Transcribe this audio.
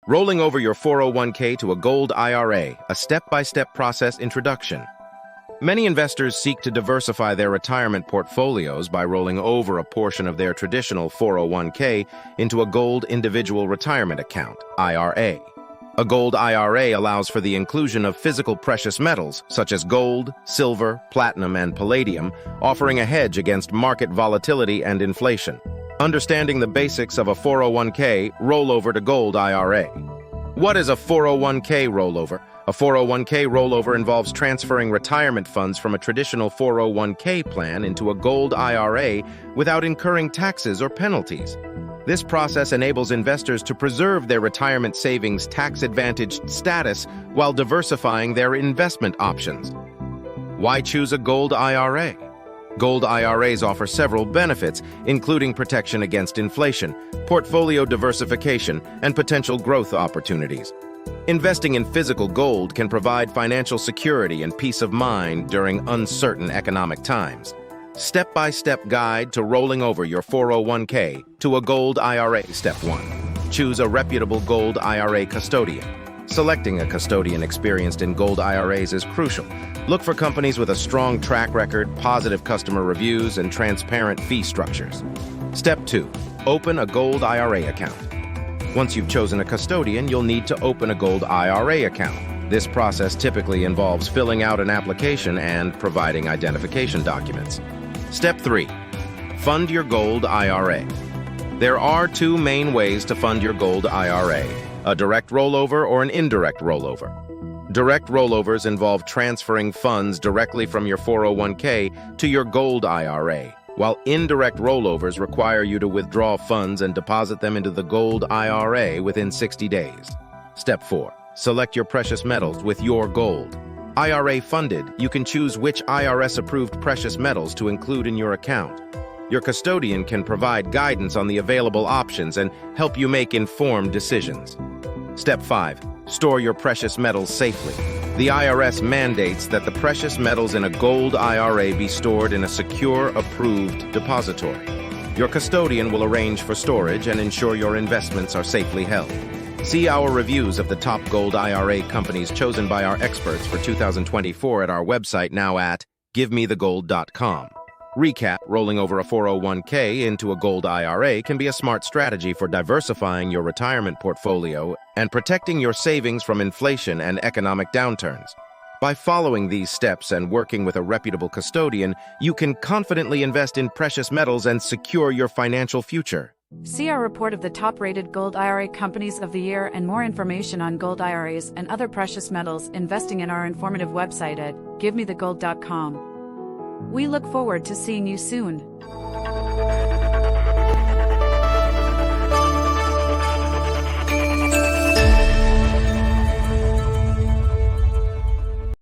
Rolling over your 401k to a gold IRA, a step-by-step process introduction. Many investors seek to diversify their retirement portfolios by rolling over a portion of their traditional 401k into a gold individual retirement account, IRA. A gold IRA allows for the inclusion of physical precious metals, such as gold, silver, platinum, and palladium, offering a hedge against market volatility and inflation. Understanding the basics of a 401k rollover to gold IRA. What is a 401k rollover? A 401k rollover involves transferring retirement funds from a traditional 401k plan into a gold IRA without incurring taxes or penalties. This process enables investors to preserve their retirement savings' tax-advantaged status while diversifying their investment options. Why choose a gold IRA? Gold IRAs offer several benefits, including protection against inflation, portfolio diversification, and potential growth opportunities. Investing in physical gold can provide financial security and peace of mind during uncertain economic times. Step-by-step guide to rolling over your 401k to a gold IRA. Step 1. Choose a reputable gold IRA custodian. Selecting a custodian experienced in gold IRAs is crucial. Look for companies with a strong track record, positive customer reviews, and transparent fee structures. Step 2. Open a gold IRA account. Once you've chosen a custodian, you'll need to open a gold IRA account. This process typically involves filling out an application and providing identification documents. Step 3. Fund your gold IRA. There are two main ways to fund your gold IRA: a direct rollover or an indirect rollover. Direct rollovers involve transferring funds directly from your 401k to your gold IRA, while indirect rollovers require you to withdraw funds and deposit them into the gold IRA within 60 days. Step 4. Select your precious metals with your gold. IRA funded, you can choose which IRS-approved precious metals to include in your account. Your custodian can provide guidance on the available options and help you make informed decisions. Step 5. Store your precious metals safely. The IRS mandates that the precious metals in a gold IRA be stored in a secure, approved depository. Your custodian will arrange for storage and ensure your investments are safely held. See our reviews of the top gold IRA companies chosen by our experts for 2024 at our website now at givemethegold.com. Recap: rolling over a 401k into a gold IRA can be a smart strategy for diversifying your retirement portfolio and protecting your savings from inflation and economic downturns. By following these steps and working with a reputable custodian, you can confidently invest in precious metals and secure your financial future. See our report of the top-rated gold IRA companies of the year and more information on gold IRAs and other precious metals investing in our informative website at givemethegold.com. We look forward to seeing you soon.